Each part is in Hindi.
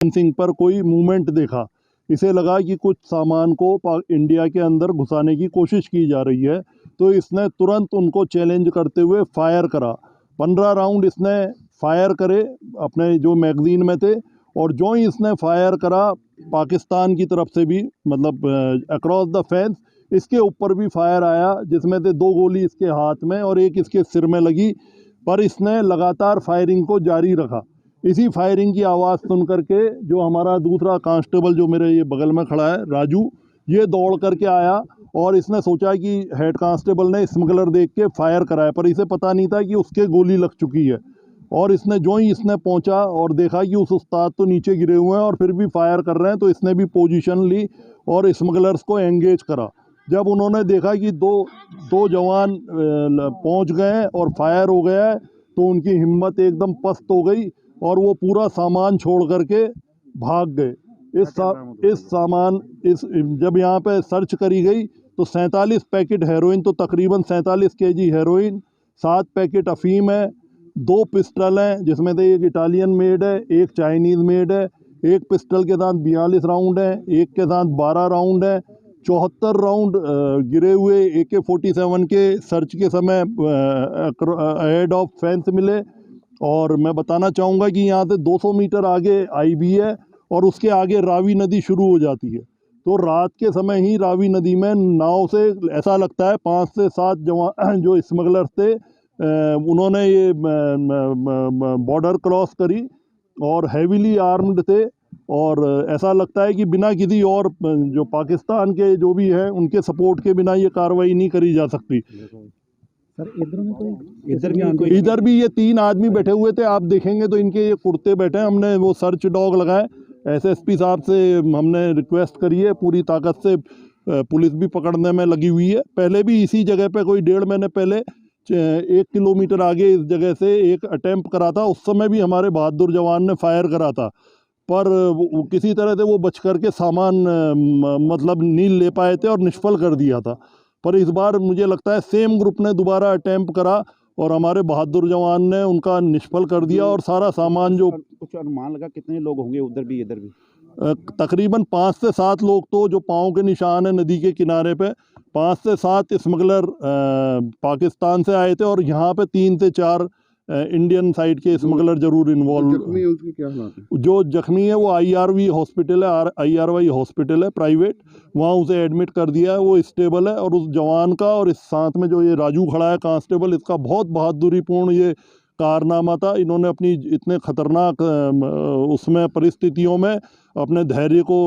सिंह पर कोई मूवमेंट देखा, इसे लगा कि कुछ सामान को इंडिया के अंदर घुसाने की कोशिश की जा रही है, तो इसने तुरंत उनको चैलेंज करते हुए फायर करा। 15 राउंड इसने फायर करे अपने जो मैगज़ीन में थे, और जो ही इसने फायर करा पाकिस्तान की तरफ से भी, मतलब अक्रॉस द फेंस इसके ऊपर भी फायर आया, जिसमें से 2 गोली इसके हाथ में और एक इसके सिर में लगी। पर इसने लगातार फायरिंग को जारी रखा। इसी फायरिंग की आवाज़ सुन करके जो हमारा दूसरा कांस्टेबल जो मेरे ये बगल में खड़ा है, राजू, ये दौड़ करके आया और इसने सोचा कि हेड कांस्टेबल ने स्मगलर देख के फायर कराया, पर इसे पता नहीं था कि उसके गोली लग चुकी है। और इसने जो ही इसने पहुंचा और देखा कि उस उस्ताद तो नीचे गिरे हुए हैं और फिर भी फायर कर रहे हैं, तो इसने भी पोजीशन ली और स्मगलर्स को एंगेज करा। जब उन्होंने देखा कि दो जवान पहुंच गए हैं और फायर हो गया है, तो उनकी हिम्मत एकदम पस्त हो गई और वो पूरा सामान छोड़ करके भाग गए। जब यहाँ पे सर्च करी गई तो 47 पैकेट हेरोइन, तो तकरीबन 47 केजी हेरोइन, 7 पैकेट अफीम है, 2 पिस्टल हैं जिसमें से एक इटालियन मेड है, एक चाइनीज़ मेड है। एक पिस्टल के साथ 42 राउंड है, एक के साथ 12 राउंड है। 74 राउंड गिरे हुए AK-47 के सर्च के समय हेड ऑफ फेंस मिले। और मैं बताना चाहूँगा कि यहाँ से 200 मीटर आगे IB है और उसके आगे रावी नदी शुरू हो जाती है। तो रात के समय ही रावी नदी में नाव से ऐसा लगता है 5 से 7 जवान जो स्मगलर्स थे, उन्होंने ये बॉर्डर क्रॉस करी और हैवीली आर्म्ड थे, और ऐसा लगता है कि बिना किसी और जो पाकिस्तान के जो भी हैं उनके सपोर्ट के बिना ये कार्रवाई नहीं करी जा सकती। सर इधर भी ये 3 आदमी बैठे हुए थे, आप देखेंगे तो इनके ये कुर्ते बैठे हैं। हमने वो सर्च डॉग लगाए, SSP साहब से हमने रिक्वेस्ट करी है, पूरी ताकत से पुलिस भी पकड़ने में लगी हुई है। पहले भी इसी जगह पे कोई 1.5 महीने पहले 1 किलोमीटर आगे इस जगह से एक अटेम्प्ट करा था, उस समय भी हमारे बहादुर जवान ने फायर करा था, पर किसी तरह से वो बच करके सामान मतलब नहीं ले पाए थे और निष्फल कर दिया था। पर इस बार मुझे लगता है सेम ग्रुप ने दोबारा अटेम्प्ट करा और हमारे बहादुर जवान ने उनका निष्फल कर दिया, और सारा सामान जो कुछ अनुमान लगा कितने लोग होंगे उधर भी इधर भी? तकरीबन 5 से 7 लोग, तो जो पाँव के निशान है नदी के किनारे पे, 5 से 7 स्मगलर पाकिस्तान से आए थे, और यहाँ पे 3 से 4 इंडियन साइड के स्मगलर जरूर इन्वॉल्व। उसकी क्या हालत है? जो जख्मी है वो IRV हॉस्पिटल है, IRY हॉस्पिटल है प्राइवेट, वहाँ उसे एडमिट कर दिया है, वो स्टेबल है। और उस जवान का और इस साथ में जो ये राजू खड़ा है कांस्टेबल, इसका बहुत बहादुरीपूर्ण ये कारनामा था। इन्होंने अपनी इतने ख़तरनाक उसमें परिस्थितियों में अपने धैर्य को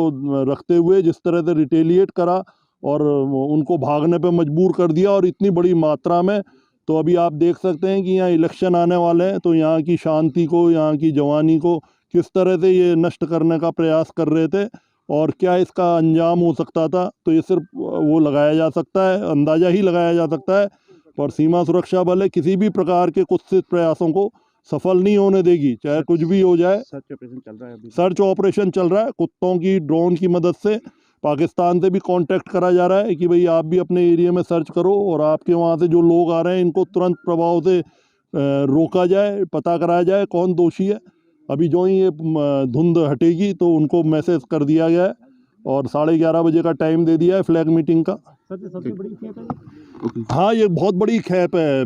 रखते हुए जिस तरह से रिटेलिएट करा और उनको भागने पे मजबूर कर दिया, और इतनी बड़ी मात्रा में। तो अभी आप देख सकते हैं कि यहाँ इलेक्शन आने वाले हैं, तो यहाँ की शांति को, यहाँ की जवानी को किस तरह से ये नष्ट करने का प्रयास कर रहे थे और क्या इसका अंजाम हो सकता था, तो ये सिर्फ वो लगाया जा सकता है, अंदाज़ा ही लगाया जा सकता है। पर सीमा सुरक्षा बल किसी भी प्रकार के कुत्सित प्रयासों को सफल नहीं होने देगी, चाहे कुछ भी हो जाए। सर्च ऑपरेशन चल रहा है अभी? सर्च ऑपरेशन चल रहा है, कुत्तों की ड्रोन की मदद से पाकिस्तान से भी कांटेक्ट करा जा रहा है कि भाई आप भी अपने एरिया में सर्च करो, और आपके वहाँ से जो लोग आ रहे हैं इनको तुरंत प्रभाव से रोका जाए, पता कराया जाए कौन दोषी है। अभी जो ही ये धुंध हटेगी तो उनको मैसेज कर दिया गया है, और 11:30 बजे का टाइम दे दिया है फ्लैग मीटिंग का। सबसे बड़ी खेप है? हाँ, ये बहुत बड़ी खेप है,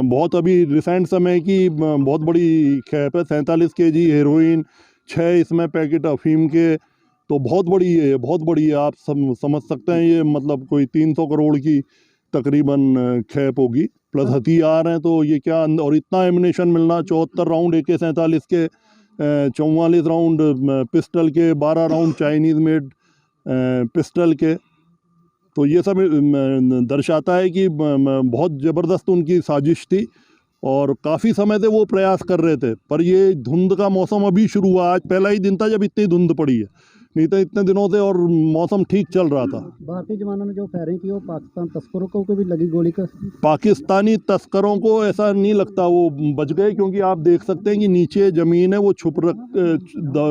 बहुत अभी रिसेंट समय की बहुत बड़ी खेप है। 47 केजी हेरोइन, 6 इसमें पैकेट अफीम के, तो बहुत बड़ी है, बहुत बड़ी है। आप समझ सकते हैं ये मतलब कोई 300 करोड़ की तकरीबन खेप होगी, प्लस हथियार हैं, तो ये क्या। और इतना एमिनेशन मिलना, 74 राउंड AK-47 के, 44 राउंड पिस्टल के, 12 राउंड चाइनीज़ मेड पिस्टल के, तो ये सब दर्शाता है कि बहुत ज़बरदस्त उनकी साजिश थी और काफ़ी समय से वो प्रयास कर रहे थे। पर ये धुंध का मौसम अभी शुरू हुआ, आज पहला ही दिन था जब इतनी धुंध पड़ी है, नहीं तो इतने दिनों से और मौसम ठीक चल रहा था। भारतीय जवानों ने जो फायरिंग की वो पाकिस्तान तस्करों को भी लगी गोली का? पाकिस्तानी तस्करों को ऐसा नहीं लगता वो बच गए, क्योंकि आप देख सकते हैं कि नीचे ज़मीन है, वो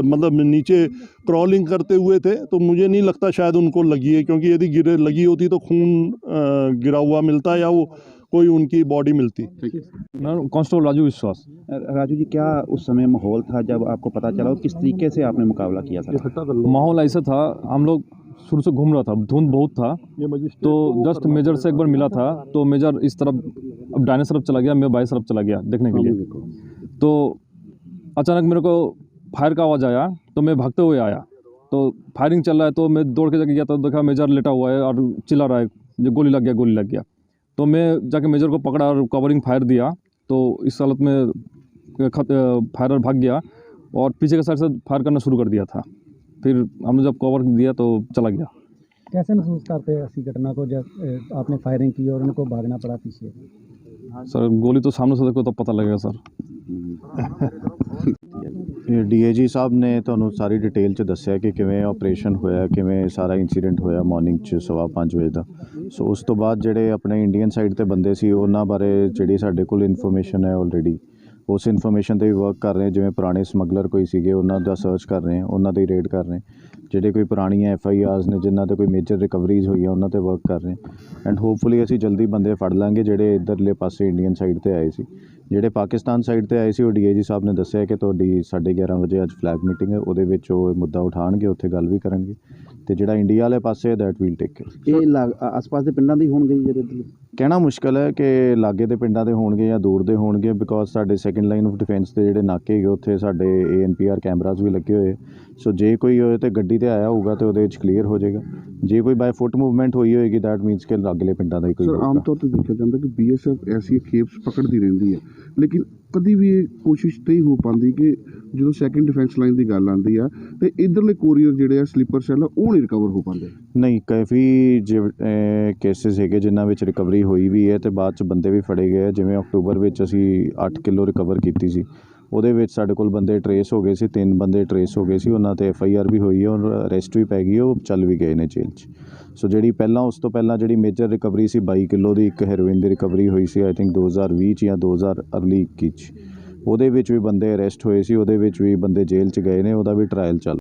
मतलब नीचे क्रॉलिंग करते हुए थे, तो मुझे नहीं लगता शायद उनको लगी है, क्योंकि यदि लगी होती तो खून गिरा हुआ मिलता या वो कोई उनकी बॉडी मिलती। कांस्टेबल राजू विश्वास। राजू जी, क्या उस समय माहौल था जब आपको पता चला और किस तरीके से आपने मुकाबला किया सर? माहौल ऐसा था, हम लोग शुरू से घूम रहा था, धुंध बहुत था, तो जस्ट मेजर से एक बार मिला था, तो मेजर इस तरफ अब डाइने तरफ चला गया, मैं बाएं तरफ चला गया देखने के लिए। तो अचानक मेरे को फायर का आवाज़ आया, तो मैं भागते हुए आया, तो फायरिंग चल रहा है, तो मैं दौड़ के जाके गया, तो देखा मेजर लेटा हुआ है और चिल्ला रहा है, जो गोली लग गया। तो मैं जाके मेजर को पकड़ा और कवरिंग फायर दिया, तो इस हालत में फायरर भाग गया और पीछे के साइड से फायर करना शुरू कर दिया था। फिर हमने जब कवर दिया तो चला गया। कैसे महसूस करते हैं ऐसी घटना को जब आपने फायरिंग की और उनको भागना पड़ा पीछे? सर गोली तो सामने से देखो तो पता लगेगा सर। ਡੀਏਜੀ ਸਾਹਿਬ ਨੇ ਤੁਹਾਨੂੰ ਸਾਰੀ ਡਿਟੇਲ 'ਚ ਦੱਸਿਆ ਕਿ ਕਿਵੇਂ ਆਪਰੇਸ਼ਨ ਹੋਇਆ, ਕਿਵੇਂ ਸਾਰਾ ਇਨਸੀਡੈਂਟ ਹੋਇਆ ਮਾਰਨਿੰਗ 'ਚ 5:15 ਵਜੇ ਦਾ। ਸੋ ਉਸ ਤੋਂ ਬਾਅਦ ਜਿਹੜੇ ਆਪਣੇ ਇੰਡੀਅਨ ਸਾਈਡ ਤੇ ਬੰਦੇ ਸੀ ਉਹਨਾਂ ਬਾਰੇ ਜਿਹੜੀ ਸਾਡੇ ਕੋਲ ਇਨਫੋਰਮੇਸ਼ਨ ਹੈ ਆਲਰੇਡੀ, ਉਸ ਇਨਫੋਰਮੇਸ਼ਨ 'ਤੇ ਵੀ ਵਰਕ ਕਰ ਰਹੇ ਹਾਂ। ਜਿਵੇਂ ਪੁਰਾਣੇ ਸਮਗਲਰ ਕੋਈ ਸੀਗੇ ਉਹਨਾਂ ਦਾ ਸਰਚ ਕਰ ਰਹੇ ਹਾਂ, ਉਹਨਾਂ ਦੀ ਰੇਡ ਕਰ ਰਹੇ ਹਾਂ। ਜਿਹੜੇ ਕੋਈ ਪੁਰਾਣੀਆਂ FIRs ਨੇ ਜਿਨ੍ਹਾਂ 'ਤੇ ਕੋਈ ਮੇਜਰ ਰਿਕਵਰੀਜ਼ ਹੋਈਆਂ ਉਹਨਾਂ 'ਤੇ ਵਰਕ ਕਰ ਰਹੇ ਹਾਂ। ਐਂਡ ਹੋਪਫੁਲੀ ਅਸੀਂ ਜਲਦੀ ਬੰਦੇ ਫੜ ਲਾਂਗੇ ਜਿਹੜੇ ਇੱਧਰਲੇ ਪਾਸੇ ਇੰਡੀਅਨ ਸਾਈਡ 'ਤੇ ਆਏ ਸੀ। ਜਿਹੜੇ ਪਾਕਿਸਤਾਨ ਸਾਈਡ 'ਤੇ ਆਏ ਸੀ ਉਹ DIG ਸਾਹਿਬ ਨੇ ਦੱਸਿਆ ਕਿ ਤੁਹਾਡੀ 11:30 ਵਜੇ ਅੱਜ ਫਲੈਗ ਮੀਟਿੰਗ ਹੈ, ਉਹਦੇ ਵਿੱਚ ਉਹ ਮੁੱਦਾ ਉਠਾਉਣਗੇ, ਉੱਥੇ ਗੱਲ ਵੀ ਕਰਨਗੇ। ਤੇ ਜਿਹੜਾ ਇੰਡੀਆ ਵਾਲੇ ਪਾਸੇ ਦੈਟ ਵੀਲ ਟੇਕ ਕੇਅਰ। ਇਹ ਆਸ-ਪਾਸ ਦੇ ਪਿੰਡਾਂ ਦੀ ਹੋਣਗੇ ਜਿਹੜੇ ਕਹਿਣਾ ਮੁਸ਼ਕਿਲ ਹੈ ਕਿ ਲਾਗੇ ਦੇ ਪਿੰਡਾਂ ਦੇ ਹੋਣਗੇ ਜਾਂ ਦੂਰ ਦੇ ਹੋਣਗੇ, ਬਿਕੋਜ਼ ਸਾਡੇ ਸੈਕਿੰਡ ਲਾਈਨ ਆਫ ਡਿਫੈਂਸ ਦੇ ਜਿਹੜੇ ਨਾਕੇ ਹੈਗੇ ਉੱਥੇ ਸਾਡੇ ANPR ਕੈਮਰਾਜ਼ ਵੀ ਲੱਗੇ ਹੋਏ। ਸੋ ਜੇ ਕੋਈ ਹੋਏ ਤਾਂ ਗੱਡੀ 'ਤੇ ਆਇਆ ਹੋਊਗਾ ਤਾਂ ਉਹਦੇ ਵਿੱਚ ਕਲੀਅਰ ਹੋ ਜਾਏਗਾ। ਜੇ ਕੋਈ ਬਾਈ ਫੁੱਟ ਮੂਵਮੈਂਟ ਹੋਈ ਹੋਏਗੀ ਦੈਟ ਮੀਨਸ ਕਿ ਲਾਗਲੇ ਪਿੰਡਾਂ ਦਾ ਹੀ ਕੋਈ ਸਰ ਆਮ ਤੌਰ 'ਤੇ ਦੇਖਿਆ ਜਾਂਦਾ ਕਿ BSF ਐਸੀ ਖੇਪਸ ਪਕੜਦੀ ਰਹਿੰਦੀ ਹੈ, ਲੇਕਿਨ ਕਦੀ ਵੀ ਇਹ ਕੋਸ਼ਿਸ਼ ਨਹੀਂ ਹੋ ਪਾਉਂਦੀ ਕਿ ਜਦੋਂ ਸੈਕਿੰਡ ਡਿਫੈਂਸ ਲਾਈਨ ਦੀ ਗੱਲ ਆਉਂਦੀ ਆ ਤੇ ਇੱਧਰਲੇ ਕੋਰੀਅਰ ਜਿਹੜੇ ਆ ਸਲੀਪਰ ਸੈੱਲ ਆ ਉਹ ਨਹੀਂ ਰਿਕਵਰ ਹੋ ਪਾਉਂਦੇ। ਨਹੀਂ, ਕਾਫੀ ਕੇਸਿਸ ਹੈਗੇ ਜਿਨ੍ਹਾਂ ਵਿੱਚ ਰਿਕਵਰੀ ਹੋਈ ਵੀ ਹੈ ਤੇ ਬਾਅਦ 'ਚ ਬੰਦੇ ਵੀ ਫੜੇ ਗਏ। ਜਿਵੇਂ ਅਕਤੂਬਰ ਵਿੱਚ ਅਸੀਂ 8 ਕਿਲੋ ਰਿਕਵਰ ਕੀਤੀ ਸੀ, ਉਹਦੇ ਵਿੱਚ ਸਾਡੇ ਕੋਲ ਬੰਦੇ ਟਰੇਸ ਹੋ ਗਏ ਸੀ, 3 ਬੰਦੇ ਟਰੇਸ ਹੋ ਗਏ ਸੀ, ਉਹਨਾਂ 'ਤੇ FIR ਵੀ ਹੋਈ ਹੈ ਔਰ ਅਰੈਸਟ ਵੀ ਪੈ ਗਈ, ਉਹ ਚੱਲ ਵੀ ਗਏ ਨੇ ਜੇਲ੍ਹ 'ਚ। ਸੋ ਜਿਹੜੀ ਉਸ ਤੋਂ ਪਹਿਲਾਂ ਜਿਹੜੀ ਮੇਜਰ ਰਿਕਵਰੀ ਸੀ 22 ਕਿਲੋ ਦੀ ਇੱਕ ਹੈਰੋਇਨ ਦੀ ਰਿਕਵਰੀ ਹੋਈ ਸੀ, ਆਈ ਥਿੰਕ 2020 'ਚ ਜਾਂ 2021 'ਚ, ਉਹਦੇ ਵਿੱਚ ਵੀ ਬੰਦੇ ਅਰੈਸਟ ਹੋਏ ਸੀ, ਉਹਦੇ ਵਿੱਚ ਵੀ ਬੰਦੇ ਜੇਲ੍ਹ 'ਚ ਗਏ ਨੇ, ਉਹਦਾ ਵੀ ਟਰਾਇਲ ਚੱਲ